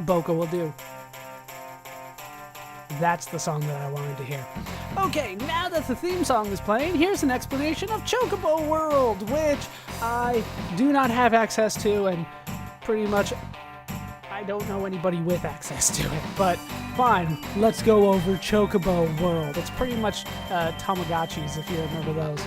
Boko will do. That's the song that I wanted to hear. Okay, now that the theme song is playing, here's an explanation of Chocobo World, which I do not have access to, and pretty much I don't know anybody with access to it. But fine, let's go over Chocobo World. It's pretty much Tamagotchis, if you remember those.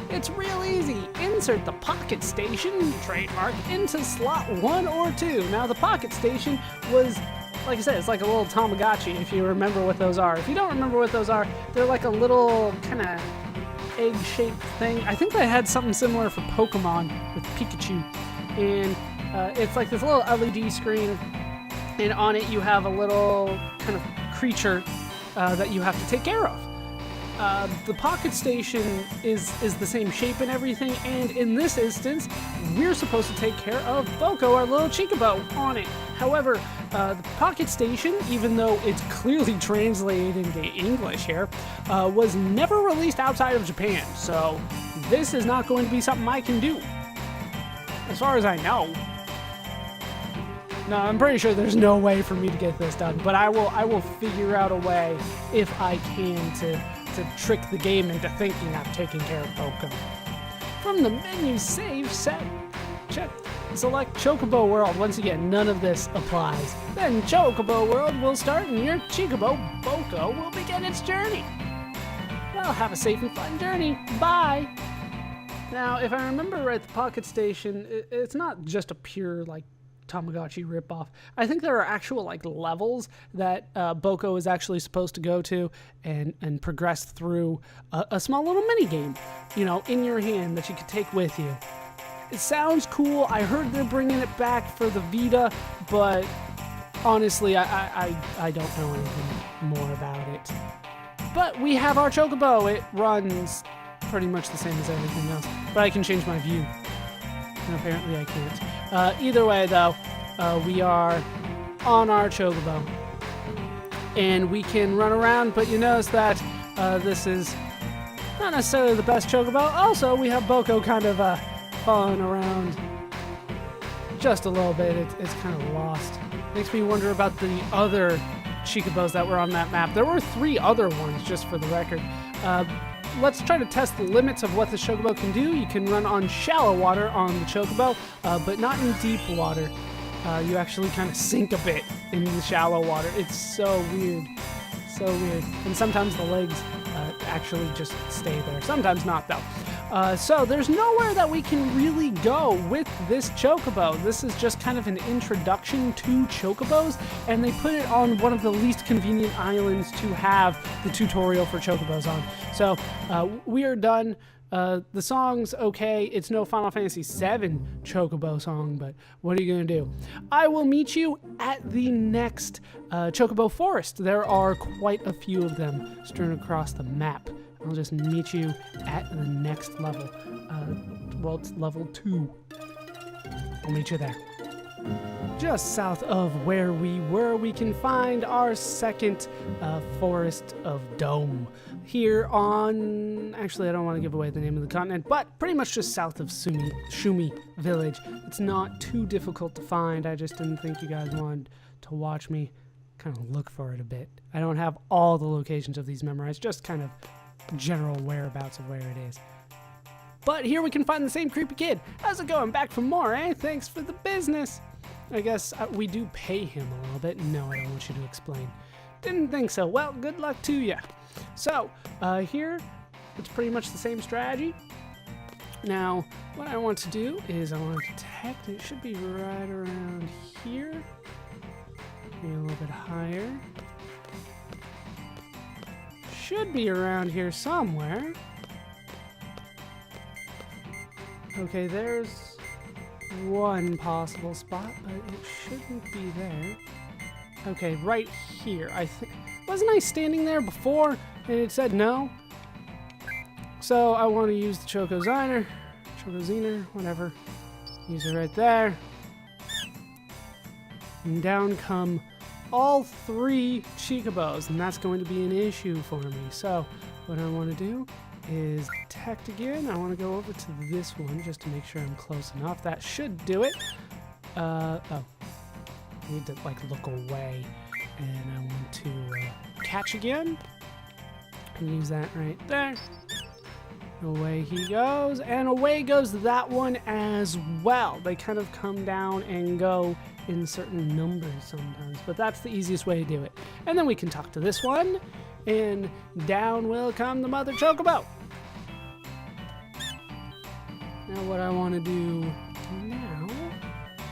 It's real easy. Insert the Pocket Station, trademark, into slot 1 or 2. Now, the Pocket Station was, like I said, it's like a little Tamagotchi, if you remember what those are. If you don't remember what those are, they're like a little kind of egg-shaped thing. I think they had something similar for Pokemon with Pikachu. And it's like this little LED screen, and on it you have a little kind of creature that you have to take care of. The Pocket Station is the same shape and everything, and in this instance, we're supposed to take care of Boko, our little Chocobo, on it. However, the Pocket Station, even though it's clearly translated into English here, was never released outside of Japan, so this is not going to be something I can do, as far as I know. No, I'm pretty sure there's no way for me to get this done, but I will figure out a way, if I can, to trick the game into thinking I'm taking care of Boko. From the menu, save, set, check, select Chocobo World. Once again, none of this applies. Then Chocobo World will start and your Chocobo, Boko, will begin its journey. Well, have a safe and fun journey. Bye! Now, if I remember right, the Pocket Station, it's not just a pure, like, Tamagotchi ripoff. I think there are actual like levels that Boko is actually supposed to go to and progress through a small little mini game, you know, in your hand that you could take with you. It sounds cool. I heard they're bringing it back for the Vita, but honestly, I don't know anything more about it. But we have our Chocobo. It runs pretty much the same as everything else, but I can change my view. And apparently I can't. Either way, though, we are on our Chocobo. And we can run around, but you notice that this is not necessarily the best Chocobo. Also, we have Boko kind of following around just a little bit. It's kind of lost. Makes me wonder about the other Chocobos that were on that map. There were 3 other ones, just for the record. Let's try to test the limits of what the Chocobo can do. You can run on shallow water on the Chocobo, but not in deep water. You actually kind of sink a bit in the shallow water. It's so weird. So weird. And sometimes the legs actually just stay there. Sometimes not, though. So there's nowhere that we can really go with this Chocobo. This is just kind of an introduction to Chocobos, and they put it on one of the least convenient islands to have the tutorial for Chocobos on. So we are done. The song's okay. It's no Final Fantasy VII Chocobo song, but what are you going to do? I will meet you at the next Chocobo Forest. There are quite a few of them strewn across the map. I'll just meet you at the next level. Well, it's level 2. I'll meet you there. Just south of where we were, we can find our second Forest of Dome. Here on... Actually, I don't want to give away the name of the continent, but pretty much just south of Shumi Village. It's not too difficult to find. I just didn't think you guys wanted to watch me kind of look for it a bit. I don't have all the locations of these memorized, just kind of general whereabouts of where it is. But here we can find the same creepy kid. How's it going? Back for more, eh? Thanks for the business. I guess we do pay him a little bit. No, I don't want you to explain. Didn't think so. Well, good luck to ya. So, here, it's pretty much the same strategy. Now, what I want to do is I want to detect, it should be right around here. Maybe a little bit higher. Should be around here somewhere. Okay, there's one possible spot, but it shouldn't be there. Okay, right here. Wasn't I standing there before and it said no? So I want to use the Chocoziner, whatever. Use it right there. And down come all 3 Chocobos, and that's going to be an issue for me. So what I want to do is detect again. I want to go over to this one just to make sure I'm close enough. That should do it. Oh. I need to like look away, and I want to catch again. And use that right there. Away he goes, and away goes that one as well. They kind of come down and go in certain numbers sometimes, but that's the easiest way to do it. And then we can talk to this one, and down will come the mother Chocobo. Now what I want to do now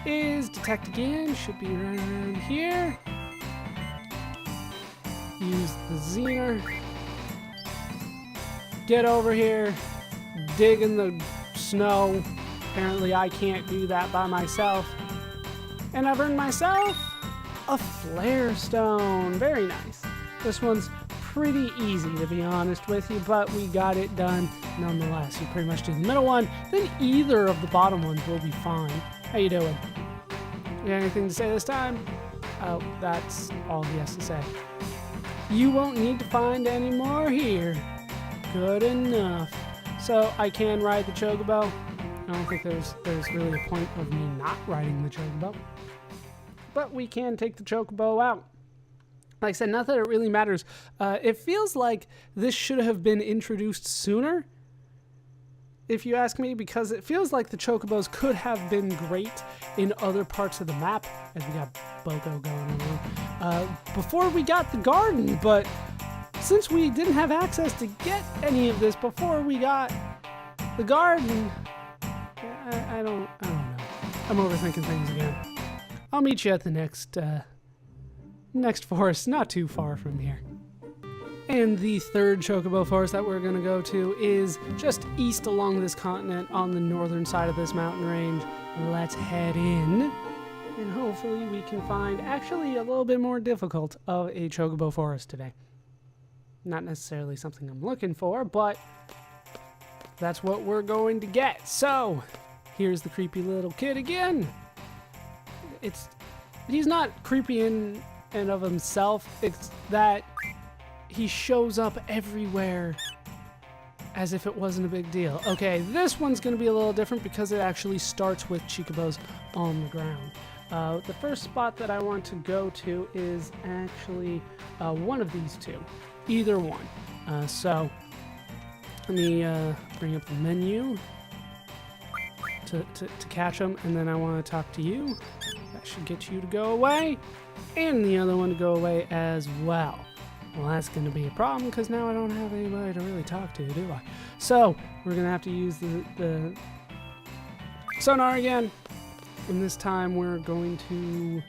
is detect again. Should be right around here. Use the Zener. Get over here, dig in the snow. Apparently I can't do that by myself. And I've earned myself a flare stone. Very nice. This one's pretty easy, to be honest with you, but we got it done nonetheless. You pretty much do the middle one, then either of the bottom ones will be fine. How you doing? You got anything to say this time? Oh, that's all he has to say. You won't need to find any more here. Good enough. So I can ride the Chocobo. I don't think there's really a point of me not riding the Chocobo. But we can take the Chocobo out. Like I said, not that it really matters. It feels like this should have been introduced sooner, if you ask me, because it feels like the Chocobos could have been great in other parts of the map. As we got Boko going on. Before we got the garden, but since we didn't have access to get any of this before we got the garden, I don't know. I'm overthinking things again. I'll meet you at the next forest, not too far from here. And the third Chocobo forest that we're going to go to is just east along this continent on the northern side of this mountain range. Let's head in, and hopefully we can find actually a little bit more difficult of a Chocobo forest today. Not necessarily something I'm looking for, but that's what we're going to get. So, here's the creepy little kid again. He's not creepy in and of himself. It's that he shows up everywhere as if it wasn't a big deal. Okay, this one's going to be a little different because it actually starts with Chocobos on the ground. The first spot that I want to go to is actually one of these two. Either one. So let me bring up the menu to catch them, and then I want to talk to you. That should get you to go away, and the other one to go away as well. Well, that's going to be a problem because now I don't have anybody to really talk to, do I? So we're going to have to use the sonar again, and this time we're going to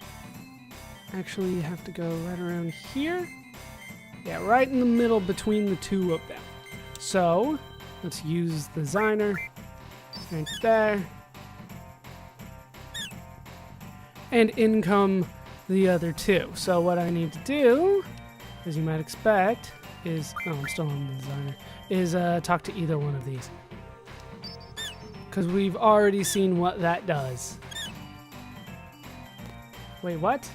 actually have to go right around here. Yeah, right in the middle between the two of them. So, let's use the Zener right there. And in come the other two. So what I need to do, as you might expect, is... Oh, I'm still on the Zener. Is talk to either one of these. Because we've already seen what that does. Wait, what?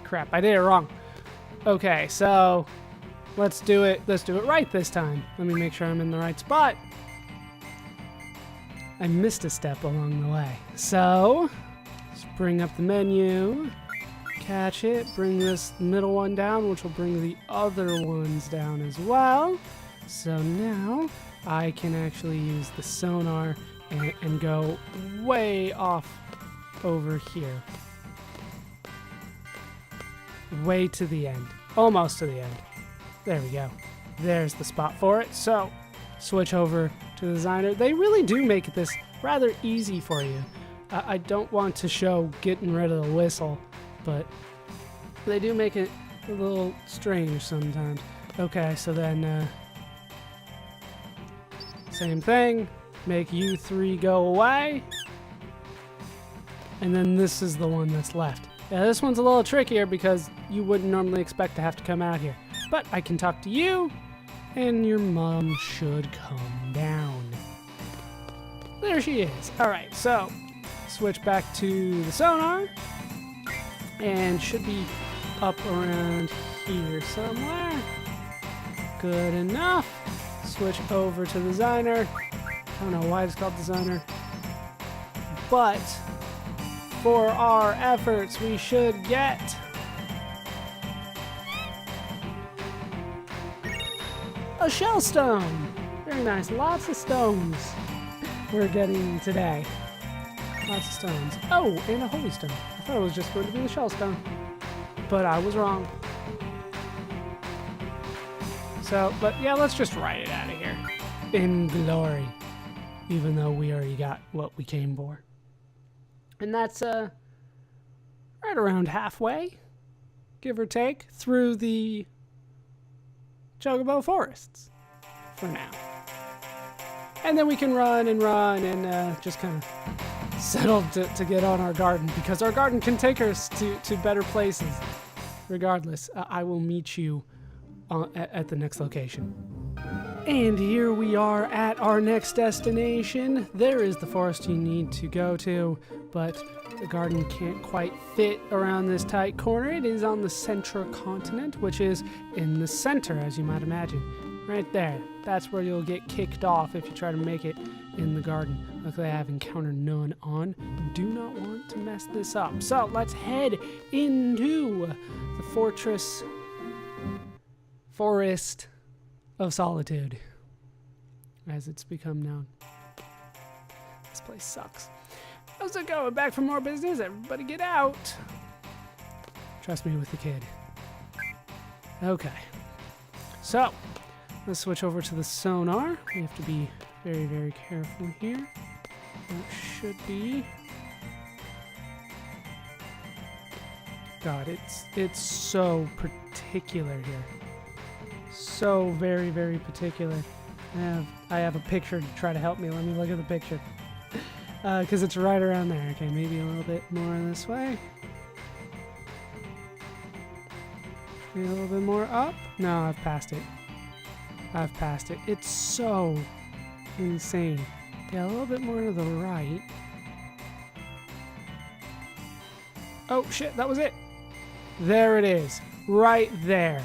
Crap, I did it wrong. Okay, so let's do it right this time. Let me make sure I'm in the right spot. I missed a step along the way. So, let's bring up the menu, catch it, bring this middle one down, which will bring the other ones down as well. So now I can actually use the sonar and go way off over here. Way to the end. Almost to the end. There we go. There's the spot for it. So, switch over to the Zener. They really do make this rather easy for you. I don't want to show getting rid of the whistle, but they do make it a little strange sometimes. Okay, so then same thing. Make you three go away. And then this is the one that's left. Yeah, this one's a little trickier because you wouldn't normally expect to have to come out here. But I can talk to you, and your mom should come down. There she is. Alright, so switch back to the sonar, and should be up around here somewhere. Good enough. Switch over to the Zener. I don't know why it's called the Zener. but for our efforts, we should get a shell stone. Very nice. Lots of stones we're getting today. Lots of stones. Oh, and a holy stone. I thought it was just going to be the shell stone, but I was wrong. So, but yeah, let's just write it out of here in glory, even though we already got what we came for. And that's right around halfway, give or take, through the Chocobo forests for now. And then we can run and just kind of settle to get on our garden, because our garden can take us to better places. Regardless, I will meet you at the next location. And here we are at our next destination. There is the forest you need to go to, but the garden can't quite fit around this tight corner. It is on the central continent, which is in the center, as you might imagine. Right there. That's where you'll get kicked off if you try to make it in the garden. Luckily, I have encountered none on. Do not want to mess this up. So let's head into the Forest of Solitude, as it's become known. This place sucks. How's it going? Back for more business? Everybody get out. Trust me with the kid. Okay. So, let's switch over to the sonar. We have to be very, very careful here. That should be... God, it's so particular here. So very, very particular. I have a picture to try to help me. Let me look at the picture. Because it's right around there. Okay, maybe a little bit more this way. Maybe a little bit more up. No, I've passed it. I've passed it. It's so insane. Yeah, a little bit more to the right. Oh, shit, that was it. There it is. Right there.